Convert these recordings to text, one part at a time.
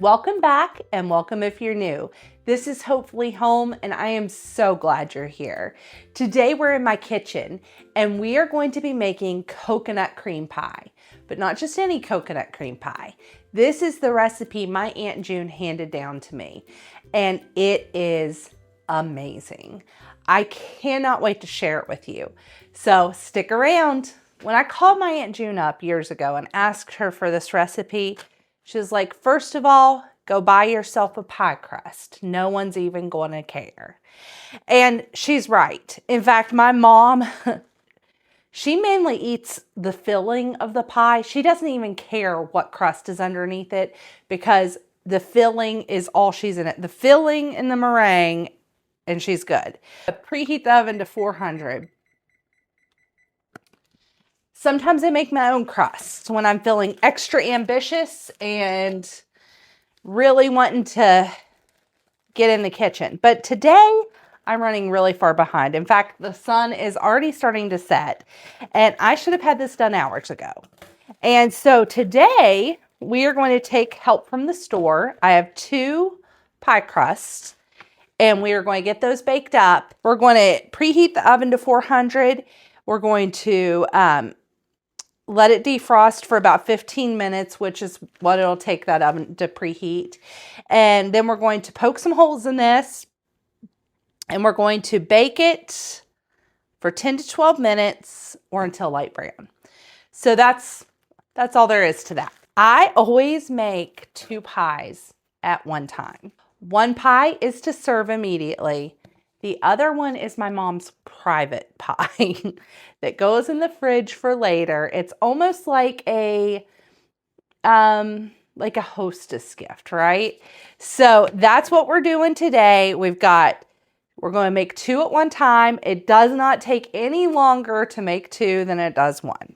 Welcome back and welcome if you're new. This is Hopefully Home and I am so glad you're here. Today we're in my kitchen and we are going to be making coconut cream pie, but not just any coconut cream pie. This is the recipe my Aunt June handed down to me and it is amazing. I cannot wait to share it with you. So stick around. When I called my Aunt June up years ago and asked her for this recipe, she was like, first of all, go buy yourself a pie crust. No one's even going to care. And she's right. In fact, my mom, she mainly eats the filling of the pie. She doesn't even care what crust is underneath it because the filling is all she's in it. The filling and the meringue, and she's good. Preheat the oven to 400. Sometimes I make my own crusts when I'm feeling extra ambitious and really wanting to get in the kitchen. But today I'm running really far behind. In fact, the sun is already starting to set and I should have had this done hours ago. And so today we are going to take help from the store. I have 2 pie crusts and we are going to get those baked up. We're going to preheat the oven to 400. We're going to let it defrost for about 15 minutes, which is what it'll take that oven to preheat. And then we're going to poke some holes in this and we're going to bake it for 10 to 12 minutes or until light brown. So that's all there is to that. I always make 2 pies at one time. One pie is to serve immediately. The other one is my mom's private pie that goes in the fridge for later. It's almost like a hostess gift, right? So that's what we're doing today. We're going to make 2 at one time. It does not take any longer to make 2 than it does 1.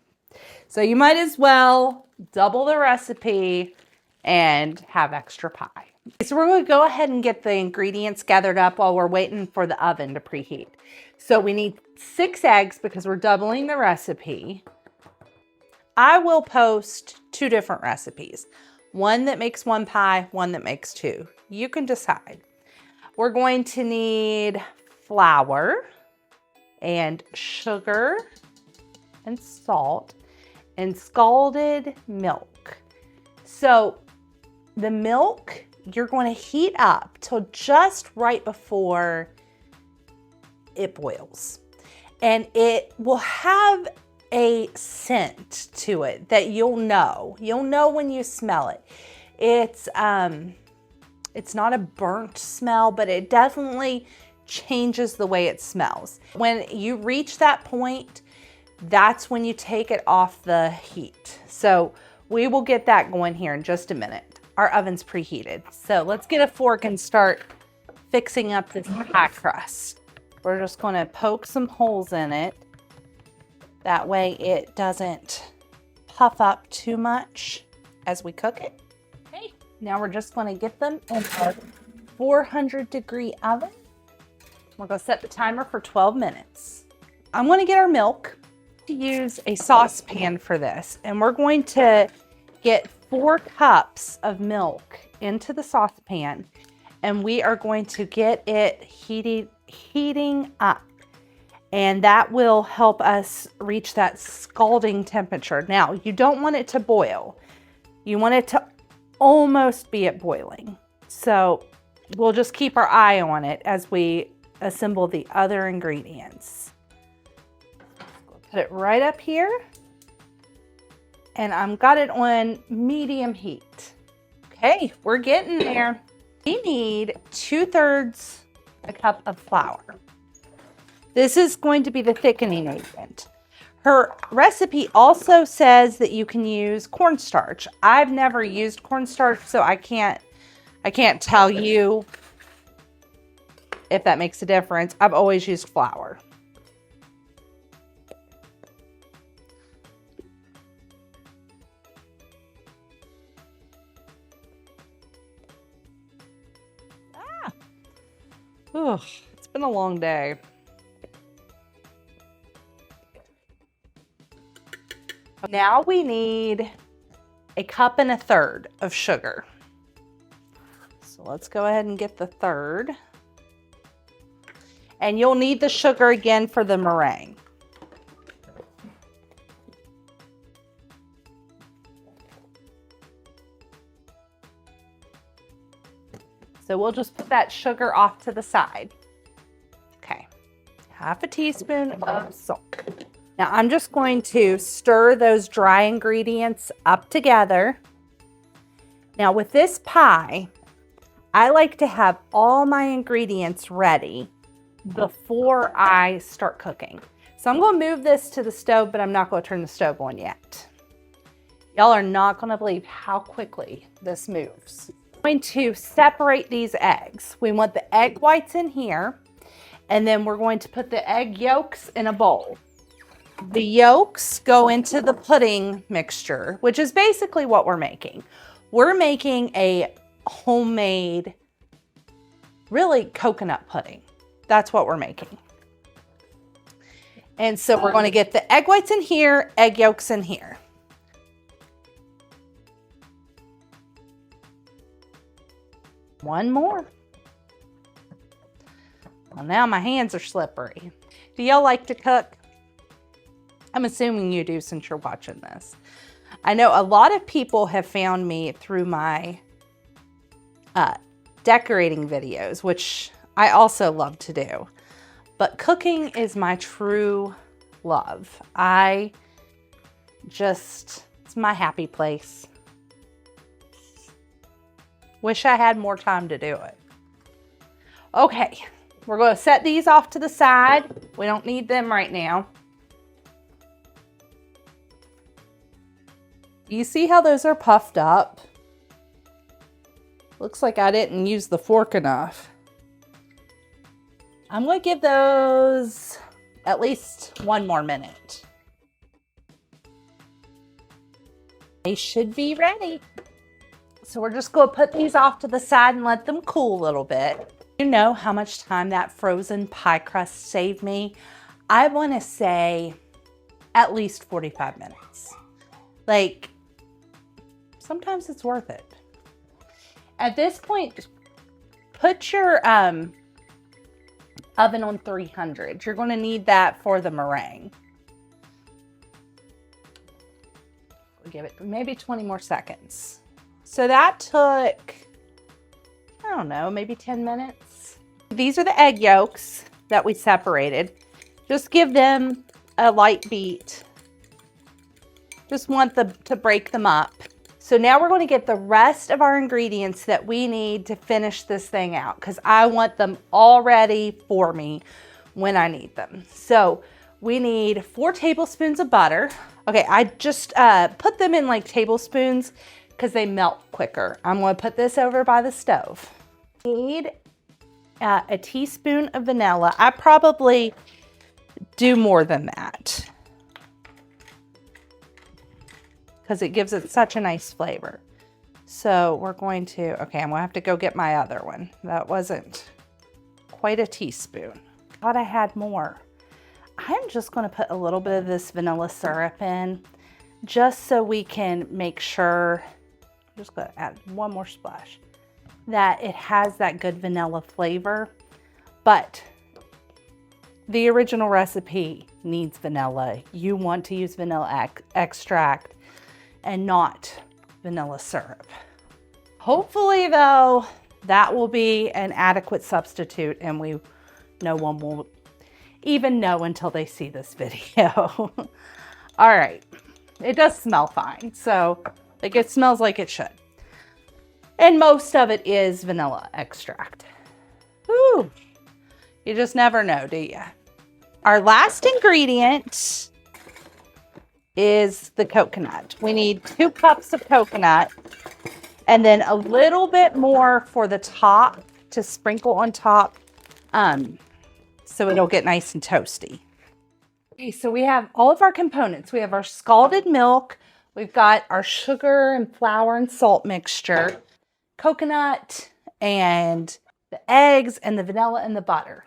So you might as well double the recipe and have extra pie. So we're going to go ahead and get the ingredients gathered up while we're waiting for the oven to preheat. So we need 6 eggs because we're doubling the recipe. I will post 2 different recipes. One that makes 1 pie, one that makes 2. You can decide. We're going to need flour and sugar and salt and scalded milk. So the milk you're going to heat up till just right before it boils. And it will have a scent to it that you'll know. You'll know when you smell it. It's not a burnt smell, but it definitely changes the way it smells. When you reach that point, that's when you take it off the heat. So we will get that going here in just a minute. Our oven's preheated. So let's get a fork and start fixing up this pie crust. We're just going to poke some holes in it. That way it doesn't puff up too much as we cook it. Okay, now we're just going to get them in our 400-degree oven. We're going to set the timer for 12 minutes. I'm going to get our milk. To use a saucepan for this, and we're going to get 4 cups of milk into the saucepan, and we are going to get it heating up, and that will help us reach that scalding temperature. Now, you don't want it to boil. You want it to almost be at boiling. So we'll just keep our eye on it as we assemble the other ingredients. Put it right up here. And I've got it on medium heat. Okay, we're getting there. We need 2/3 a cup of flour. This is going to be the thickening agent. Her recipe also says that you can use cornstarch. I've never used cornstarch, so I can't tell you if that makes a difference. I've always used flour. Ugh, it's been a long day. Now we need 1.33 cups of sugar. So let's go ahead and get the third. And you'll need the sugar again for the meringue. So we'll just put that sugar off to the side. Okay, half a teaspoon of salt. Now I'm just going to stir those dry ingredients up together. Now with this pie, I like to have all my ingredients ready before I start cooking. So I'm going to move this to the stove, but I'm not going to turn the stove on yet. Y'all are not going to believe how quickly this moves. I'm going to separate these eggs. We want the egg whites in here, and then we're going to put the egg yolks in a bowl. The yolks go into the pudding mixture, which is basically what we're making. We're making a homemade, really coconut pudding. That's what we're making. And so we're going to get the egg whites in here, egg yolks in here. One more. Well, now my hands are slippery. Do y'all like to cook? I'm assuming you do since you're watching this. I know a lot of people have found me through my decorating videos, which I also love to do. But cooking is my true love. It's my happy place. Wish I had more time to do it. Okay, we're going to set these off to the side. We don't need them right now. You see how those are puffed up? Looks like I didn't use the fork enough. I'm going to give those at least 1 more minute. They should be ready. So we're just going to put these off to the side and let them cool a little bit. You know how much time that frozen pie crust saved me? I want to say at least 45 minutes. Like, sometimes it's worth it. At this point, put your oven on 300. You're going to need that for the meringue. We'll give it maybe 20 more seconds. So that took, I don't know, maybe 10 minutes. These are the egg yolks that we separated. Just give them a light beat. Just want to break them up. So now we're going to get the rest of our ingredients that we need to finish this thing out, because I want them all ready for me when I need them. So we need 4 tablespoons of butter. Okay, I just put them in like tablespoons because they melt quicker. I'm going to put this over by the stove. Need a teaspoon of vanilla. I probably do more than that because it gives it such a nice flavor. So we're going to, okay, I'm going to have to go get my other one. That wasn't quite a teaspoon. Thought I had more. I'm just going to put a little bit of this vanilla syrup in just so we can make sure, I'm just going to add 1 more splash, that it has that good vanilla flavor. But the original recipe needs vanilla. You want to use vanilla extract and not vanilla syrup. Hopefully though, that will be an adequate substitute, and no one will even know until they see this video. All right, it does smell fine. So like, it smells like it should. And most of it is vanilla extract. Ooh, you just never know, do you? Our last ingredient is the coconut. We need 2 cups of coconut, and then a little bit more for the top to sprinkle on top, so it'll get nice and toasty. Okay, so we have all of our components. We have our scalded milk. We've got our sugar and flour and salt mixture, coconut, and the eggs, and the vanilla and the butter.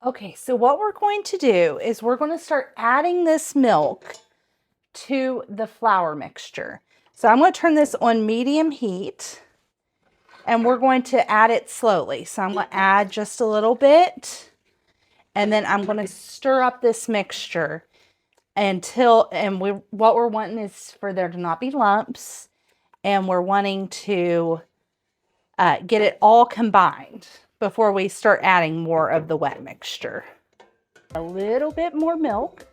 Okay, so what we're going to do is we're going to start adding this milk to the flour mixture. So I'm going to turn this on medium heat, and we're going to add it slowly. So I'm going to add just a little bit, and then I'm going to stir up this mixture until, what we're wanting is for there to not be lumps, and we're wanting to get it all combined before we start adding more of the wet mixture. A little bit more milk.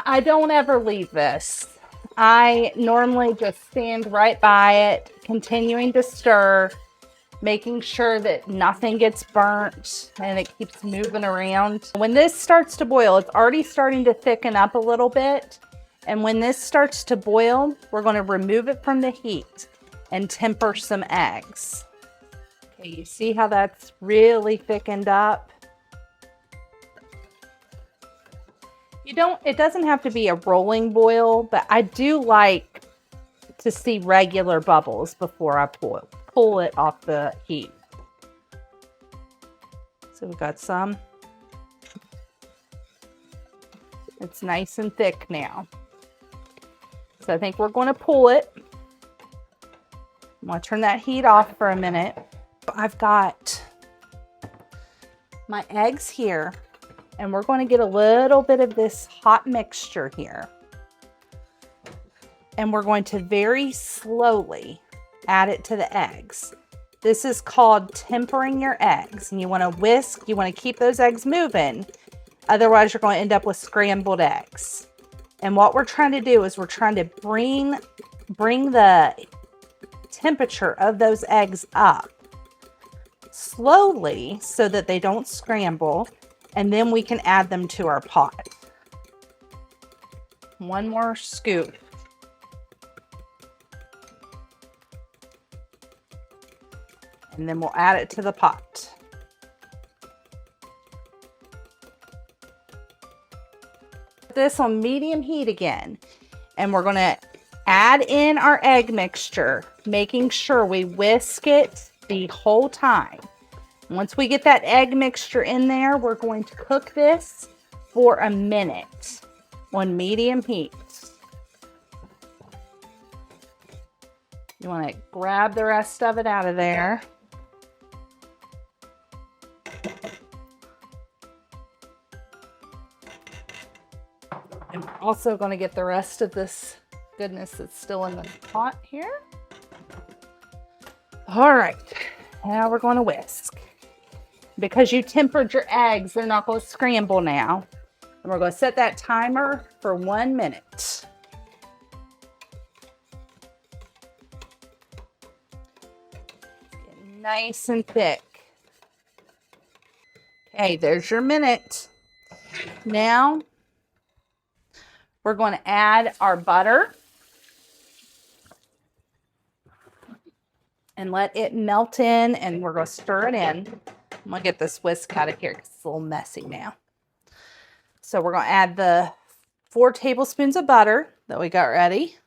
I don't ever leave this. I normally just stand right by it, continuing to stir, making sure that nothing gets burnt and it keeps moving around. When this starts to boil, it's already starting to thicken up a little bit. And when this starts to boil, we're going to remove it from the heat and temper some eggs. Okay, you see how that's really thickened up? It doesn't have to be a rolling boil, but I do like to see regular bubbles before I pull it off the heat. So we've got some. It's nice and thick now. So I think we're going to pull it. I'm going to turn that heat off for a minute. I've got my eggs here, and we're going to get a little bit of this hot mixture here. And we're going to very slowly add it to the eggs. This is called tempering your eggs. And you want to whisk, you want to keep those eggs moving. Otherwise, you're going to end up with scrambled eggs. And what we're trying to do is we're trying to bring the temperature of those eggs up slowly so that they don't scramble. And then we can add them to our pot. One more scoop. And then we'll add it to the pot. Put this on medium heat again. And we're going to add in our egg mixture, making sure we whisk it the whole time. Once we get that egg mixture in there, we're going to cook this for a minute on medium heat. You want to grab the rest of it out of there. I'm also going to get the rest of this goodness that's still in the pot here. All right, now we're going to whisk. Because you tempered your eggs, they're not going to scramble now. And we're going to set that timer for 1 minute. Get nice and thick. Okay, there's your minute. Now, we're going to add our butter. And let it melt in, and we're going to stir it in. I'm going to get this whisk out of here because it's a little messy now. So we're going to add the 4 tablespoons of butter that we got ready.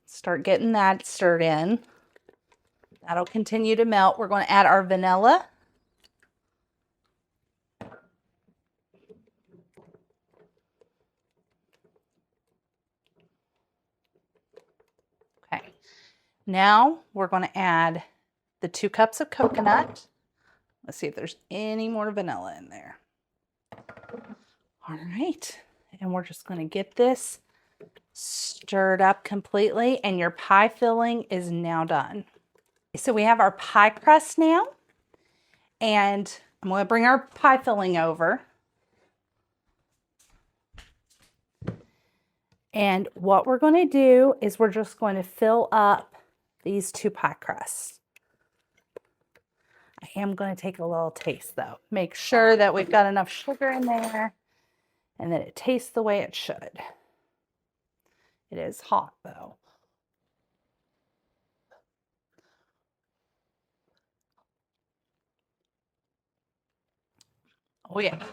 Start getting that stirred in. That'll continue to melt. We're going to add our vanilla. Okay. Now we're going to add the 2 cups of coconut. Let's see if there's any more vanilla in there. All right. And we're just going to get this stirred up completely, and your pie filling is now done. So we have our pie crust now, and I'm going to bring our pie filling over. And what we're going to do is we're just going to fill up these 2 pie crusts. I am going to take a little taste though. Make sure that we've got enough sugar in there and that it tastes the way it should. It is hot though. Oh yeah.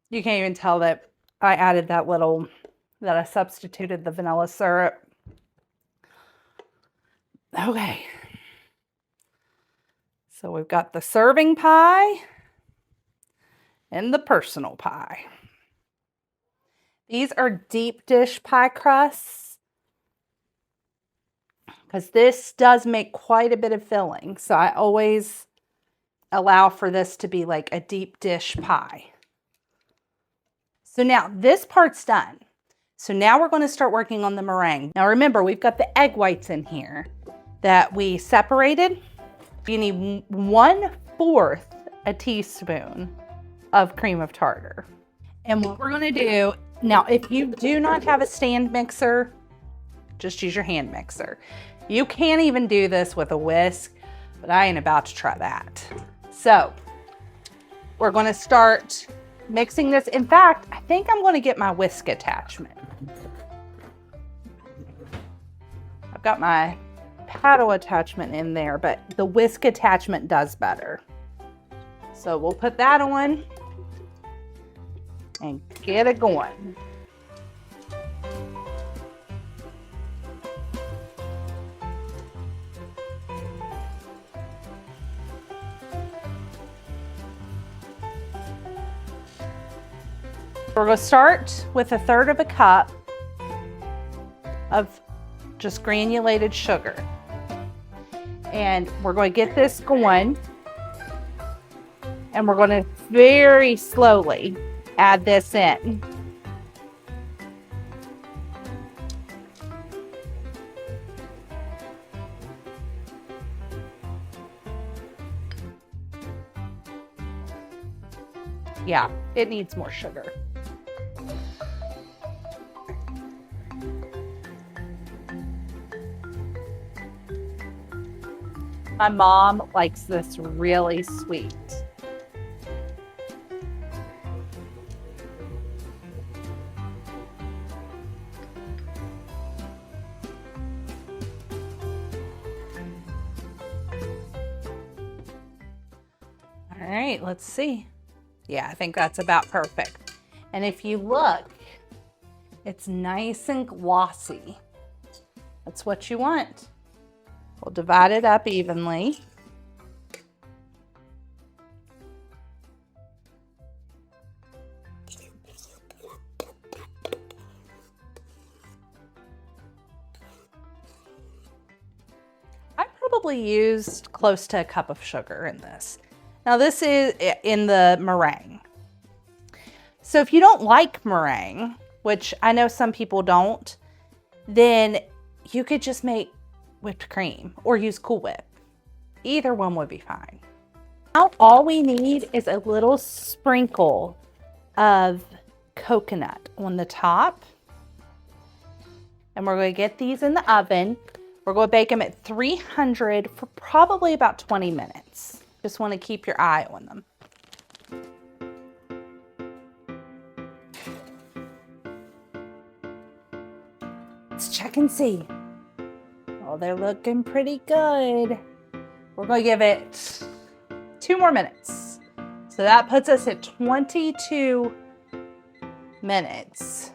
You can't even tell that I added that I substituted the vanilla syrup. Okay. So we've got the serving pie and the personal pie. These are deep dish pie crusts because this does make quite a bit of filling. So I always allow for this to be like a deep dish pie. So now this part's done. So now we're going to start working on the meringue. Now remember, we've got the egg whites in here that we separated. You need 1/4 a teaspoon of cream of tartar. And what we're going to do, now if you do not have a stand mixer, just use your hand mixer. You can even do this with a whisk, but I ain't about to try that. So we're going to start mixing this. In fact, I think I'm going to get my whisk attachment. I've got my paddle attachment in there, but the whisk attachment does better. So we'll put that on and get it going. We're going to start with 1/3 cup of just granulated sugar. And we're going to get this going. And we're going to very slowly add this in. Yeah, it needs more sugar. My mom likes this really sweet. All right, let's see. Yeah, I think that's about perfect. And if you look, it's nice and glossy. That's what you want. We'll divide it up evenly. I probably used close to a cup of sugar in this. Now this is in the meringue. So if you don't like meringue, which I know some people don't, then you could just make whipped cream or use Cool Whip. Either one would be fine. Now all we need is a little sprinkle of coconut on the top. And we're going to get these in the oven. We're going to bake them at 300 for probably about 20 minutes. Just want to keep your eye on them. Let's check and see. Oh, they're looking pretty good. We're going to give it 2 more minutes. So that puts us at 22 minutes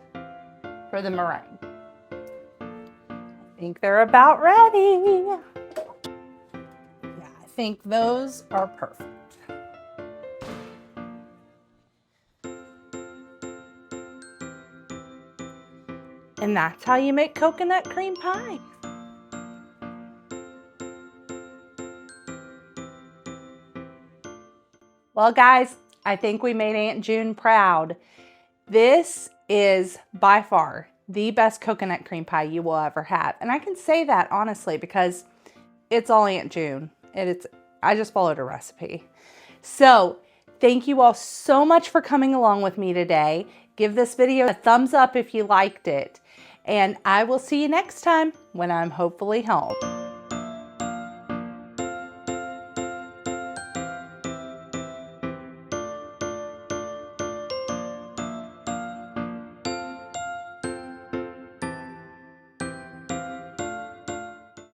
for the meringue. I think they're about ready. Yeah, I think those are perfect. And that's how you make coconut cream pie. Well, guys, I think we made Aunt June proud. This is by far the best coconut cream pie you will ever have. And I can say that honestly because it's all Aunt June. I just followed a recipe. So thank you all so much for coming along with me today. Give this video a thumbs up if you liked it. And I will see you next time when I'm hopefully home.